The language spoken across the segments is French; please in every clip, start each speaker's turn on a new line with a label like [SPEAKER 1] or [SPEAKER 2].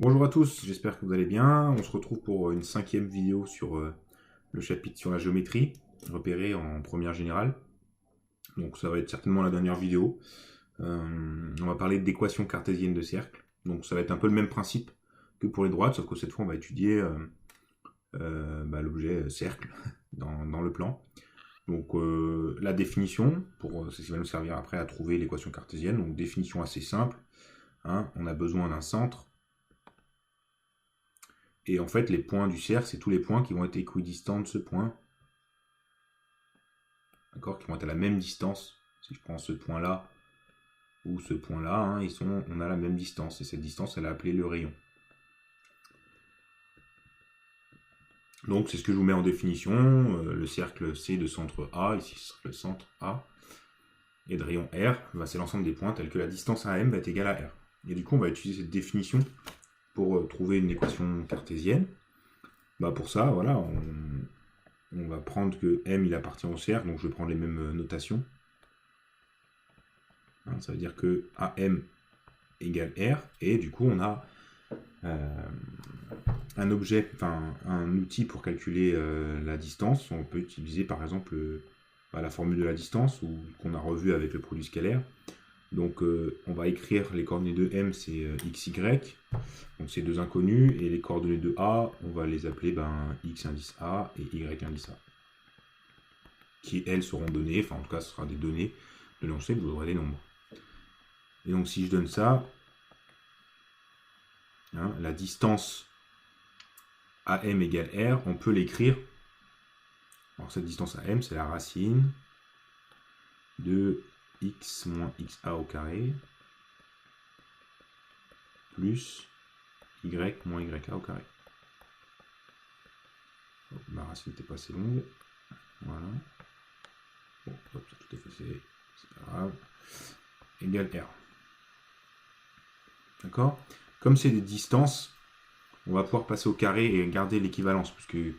[SPEAKER 1] Bonjour à tous, j'espère que vous allez bien. On se retrouve pour une 5e vidéo sur le chapitre sur la géométrie, repérée en première générale. Donc ça va être certainement la dernière vidéo. On va parler d'équations cartésiennes de cercles. Donc ça va être un peu le même principe que pour les droites, sauf que cette fois on va étudier l'objet cercle dans le plan. Donc la définition, c'est ce qui va nous servir après à trouver l'équation cartésienne. Donc définition assez simple. Hein, on a besoin d'un centre. Et en fait, les points du cercle, c'est tous les points qui vont être équidistants de ce point. D'accord, qui vont être à la même distance. Si je prends ce point-là ou ce point-là, hein, on a la même distance. Et cette distance, elle est appelée le rayon. Donc, c'est ce que je vous mets en définition. Le cercle C de centre A, ici, ce sera le centre A. Et de rayon R, c'est l'ensemble des points tels que la distance à M va être égale à R. Et du coup, on va utiliser cette définition pour trouver une équation cartésienne. Pour ça, voilà, on va prendre que M il appartient au cercle, donc je vais prendre les mêmes notations. Hein, ça veut dire que AM égale R, et du coup on a un objet, enfin un outil pour calculer la distance. On peut utiliser par exemple la formule de la distance, ou qu'on a revu avec le produit scalaire. Donc on va écrire les coordonnées de M, c'est x, y, donc c'est deux inconnus, et les coordonnées de A, on va les appeler x indice A et y indice A, qui elles seront données, enfin en tout cas ce sera des données de l'ensemble, vous aurez des nombres. Et donc si je donne ça, hein, la distance AM égale R, on peut l'écrire. Alors cette distance AM, c'est la racine de x moins xa au carré plus y moins ya au carré. Donc, ma racine n'était pas assez longue. Voilà. Bon, hop, c'est tout effacé. C'est pas grave. Égale R. D'accord? Comme c'est des distances, on va pouvoir passer au carré et garder l'équivalence, parce que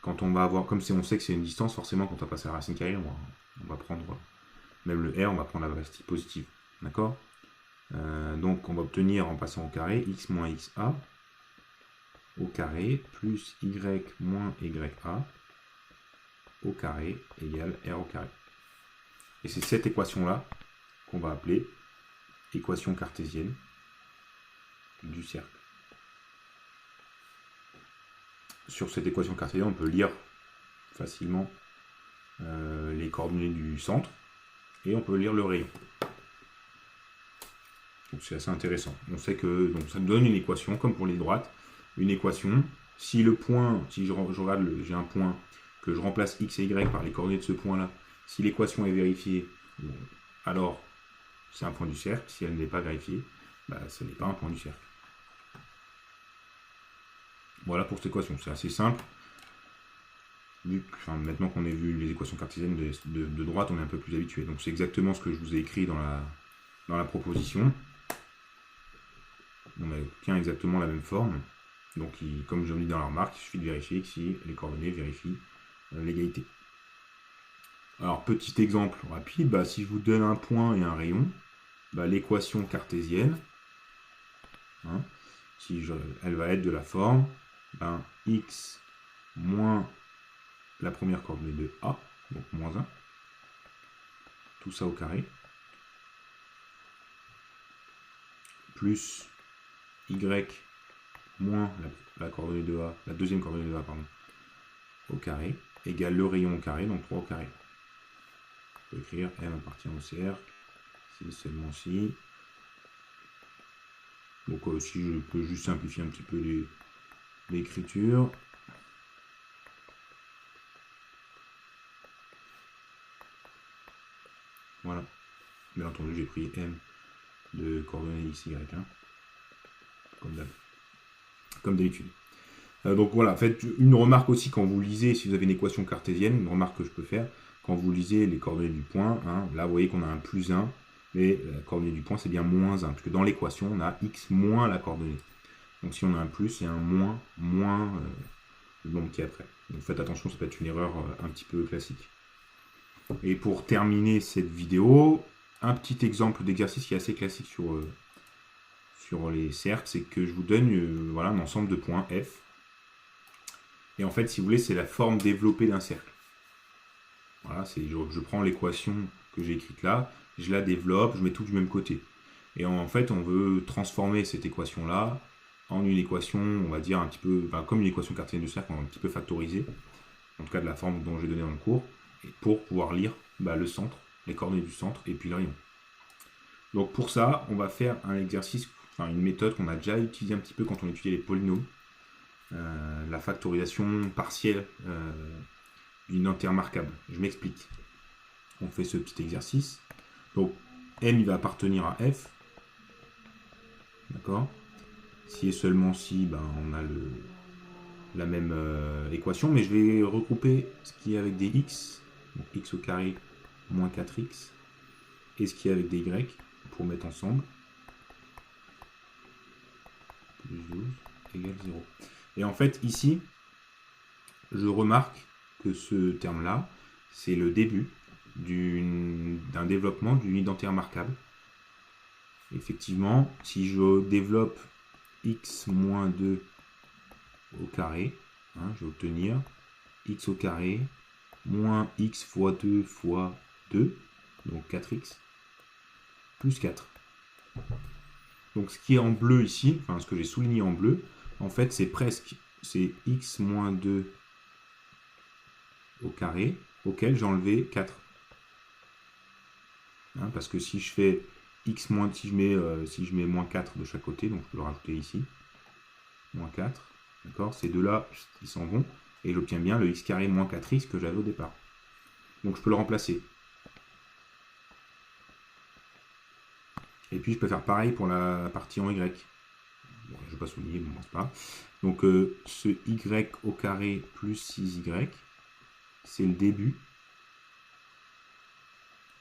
[SPEAKER 1] quand on va avoir, comme si on sait que c'est une distance, forcément quand on va passer à la racine carrée, on va prendre, même le R, on va prendre la partie positive. D'accord? Donc on va obtenir en passant au carré x moins xa au carré plus y moins ya au carré égale r au carré. Et c'est cette équation-là qu'on va appeler équation cartésienne du cercle. Sur cette équation cartésienne, on peut lire facilement les coordonnées du centre, et on peut lire le rayon. Donc c'est assez intéressant. On sait que donc ça nous donne une équation, comme pour les droites, une équation. Si le point, si je regarde, j'ai un point, que je remplace x et y par les coordonnées de ce point-là, si l'équation est vérifiée, bon, alors c'est un point du cercle. Si elle n'est pas vérifiée, ce n'est pas un point du cercle. Voilà pour cette équation, c'est assez simple. Maintenant qu'on a vu les équations cartésiennes de droite, on est un peu plus habitué. Donc c'est exactement ce que je vous ai écrit dans la proposition. On obtient exactement la même forme. Donc comme je l'ai dit dans la remarque, il suffit de vérifier que si les coordonnées vérifient l'égalité. Alors petit exemple rapide, si je vous donne un point et un rayon, l'équation cartésienne, hein, elle va être de la forme x moins la première coordonnée de A, donc moins 1, tout ça au carré, plus y moins la coordonnée de A, la deuxième coordonnée de A, pardon, au carré, égale le rayon au carré, donc 3 au carré. On peut écrire M appartient au cercle, si seulement si. Donc si je peux juste simplifier un petit peu l'écriture. Voilà. Bien entendu, j'ai pris M de coordonnées x, y, hein, comme d'habitude. Donc voilà, faites une remarque aussi quand vous lisez, si vous avez une équation cartésienne, une remarque que je peux faire, quand vous lisez les coordonnées du point, hein, là vous voyez qu'on a un plus 1, mais la coordonnée du point c'est bien moins 1, parce que dans l'équation on a x moins la coordonnée. Donc si on a un plus, c'est un moins le nombre qui est après. Donc faites attention, ça peut être une erreur un petit peu classique. Et pour terminer cette vidéo, un petit exemple d'exercice qui est assez classique sur les cercles, c'est que je vous donne voilà, un ensemble de points F. Et en fait, si vous voulez, c'est la forme développée d'un cercle. Voilà, je prends l'équation que j'ai écrite là, je la développe, je mets tout du même côté. Et en fait, on veut transformer cette équation-là en une équation, on va dire un petit peu, enfin, comme une équation cartésienne du cercle, un petit peu factorisée, en tout cas de la forme dont j'ai donné dans le cours, et pour pouvoir lire le centre, les coordonnées du centre et puis le rayon. Donc pour ça, on va faire un exercice, enfin une méthode qu'on a déjà utilisée un petit peu quand on étudiait les polynômes, la factorisation partielle d'une entière marquable. Je m'explique. On fait ce petit exercice. Donc m il va appartenir à f. D'accord. Si et seulement si, on a la même équation, mais je vais regrouper ce qui est avec des x, donc x au carré moins 4x, et ce qui est avec des y, pour mettre ensemble. Plus 12 égale 0. Et en fait, ici, je remarque que ce terme-là, c'est le début d'un développement d'une unité remarquable. Effectivement, si je développe x moins 2 au carré, je vais obtenir x au carré moins x fois 2 fois 2, donc 4x, plus 4. Donc ce qui est en bleu ici, enfin ce que j'ai souligné en bleu, en fait c'est x moins 2 au carré, auquel j'ai enlevé 4. Parce que si je fais x moins, si je mets moins 4 de chaque côté, donc je peux le rajouter ici, moins 4, d'accord, ces deux-là, ils s'en vont, et j'obtiens bien le x carré moins 4x que j'avais au départ. Donc je peux le remplacer. Et puis je peux faire pareil pour la partie en y. Bon, je ne vais pas souligner, mais bon, c'est pas. Donc ce y au carré plus 6y, c'est le début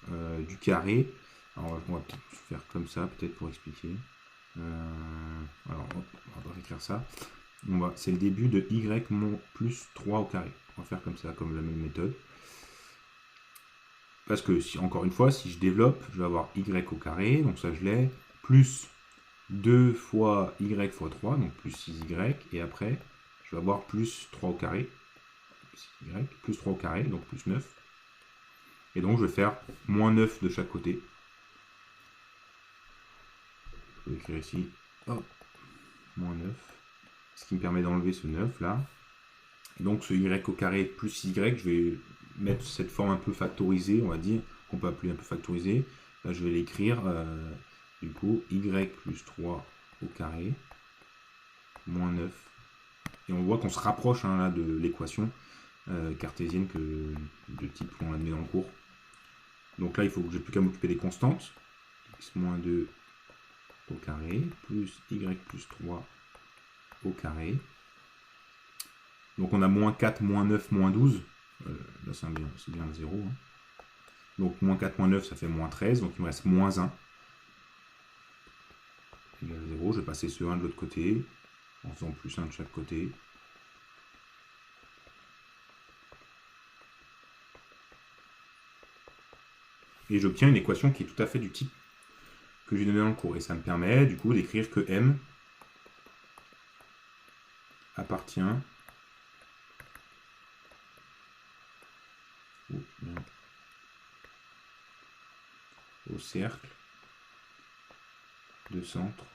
[SPEAKER 1] du carré. Alors on va peut-être faire comme ça, peut-être pour expliquer. Alors on va écrire ça. C'est le début de y plus 3 au carré. On va faire comme ça, comme la même méthode. Parce que, encore une fois, si je développe, je vais avoir y au carré, donc ça je l'ai, plus 2 fois y fois 3, donc plus 6y, et après, je vais avoir plus 3 au carré, plus 3 au carré, donc plus 9. Et donc je vais faire moins 9 de chaque côté. Je vais écrire ici, hop, moins 9, ce qui me permet d'enlever ce 9 là. Et donc ce y au carré plus y, je vais mettre cette forme un peu factorisée, on va dire, qu'on peut appeler un peu factorisée. Là, je vais l'écrire, du coup, y plus 3 au carré, moins 9. Et on voit qu'on se rapproche là, de l'équation cartésienne de type qu'on a mis dans le cours. Donc là, il faut que j'ai plus qu'à m'occuper des constantes. X moins 2 au carré, plus y plus 3 au carré. Donc on a moins 4, moins 9, moins 12. Là, c'est bien 0. Donc moins 4, moins 9, ça fait moins 13. Donc il me reste moins 1. Égal 0. Je vais passer ce 1 de l'autre côté, en faisant plus 1 de chaque côté. Et j'obtiens une équation qui est tout à fait du type que j'ai donné dans le cours. Et ça me permet, du coup, d'écrire que M appartient au cercle de centre.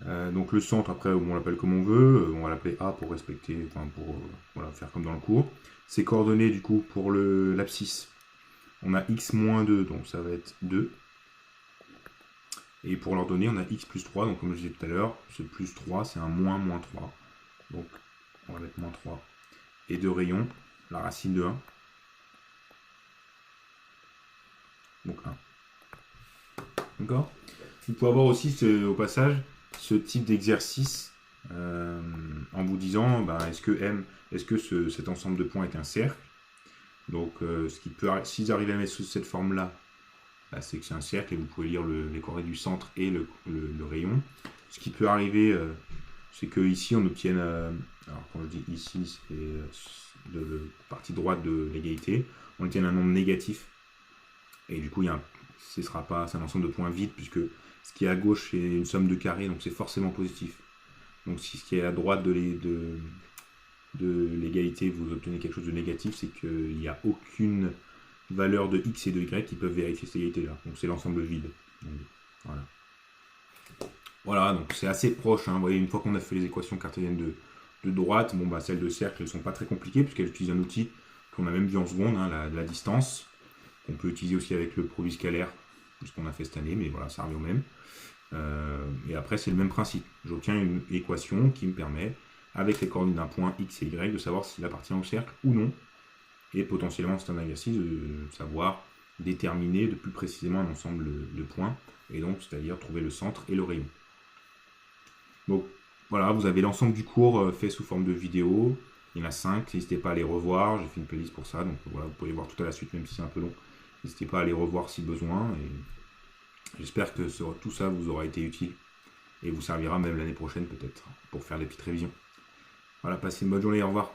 [SPEAKER 1] Donc le centre, après, on l'appelle comme on veut. On va l'appeler A pour respecter, enfin pour faire comme dans le cours. Ses coordonnées, du coup, pour l'abscisse, on a x-2, donc ça va être 2. Et pour leur donner, on a x plus 3, donc comme je disais tout à l'heure, ce plus 3, c'est un moins 3. Donc, on va mettre moins 3. Et de rayon, la racine de 1. Donc 1. D'accord. Vous pouvez avoir aussi, au passage, ce type d'exercice en vous disant, est-ce que cet ensemble de points est un cercle? Donc, s'ils arrivent à mettre sous cette forme-là, c'est que c'est un cercle et vous pouvez lire les coordonnées du centre et le rayon. Ce qui peut arriver, c'est qu'ici on obtienne, alors quand je dis ici, c'est de la partie droite de l'égalité, on obtienne un nombre négatif. Et du coup, ce sera pas, c'est un ensemble de points vides, puisque ce qui est à gauche c'est une somme de carrés, donc c'est forcément positif. Donc si ce qui est à droite de l'égalité, vous obtenez quelque chose de négatif, c'est qu'il n'y a aucune valeur de x et de y qui peuvent vérifier cette égalité-là. Donc c'est l'ensemble vide. Donc, voilà. Voilà, donc c'est assez proche. Hein. Vous voyez, une fois qu'on a fait les équations cartésiennes de droite, bon, bah, celles de cercle, elles ne sont pas très compliquées, puisqu'elles utilisent un outil qu'on a même vu en seconde, hein, la distance, qu'on peut utiliser aussi avec le produit scalaire, ce qu'on a fait cette année, mais voilà, ça revient au même. Et après, c'est le même principe. J'obtiens une équation qui me permet, avec les coordonnées d'un point x et y, de savoir s'il appartient au cercle ou non. Et potentiellement, c'est un exercice de savoir déterminer de plus précisément un ensemble de points, et donc, c'est-à-dire trouver le centre et le rayon. Donc, voilà, vous avez l'ensemble du cours fait sous forme de vidéo. Il y en a 5, n'hésitez pas à les revoir. J'ai fait une playlist pour ça, donc voilà, vous pouvez les voir tout à la suite, même si c'est un peu long. N'hésitez pas à les revoir si besoin. Et j'espère que tout ça vous aura été utile et vous servira même l'année prochaine peut-être pour faire des petites révisions. Voilà, passez une bonne journée, au revoir.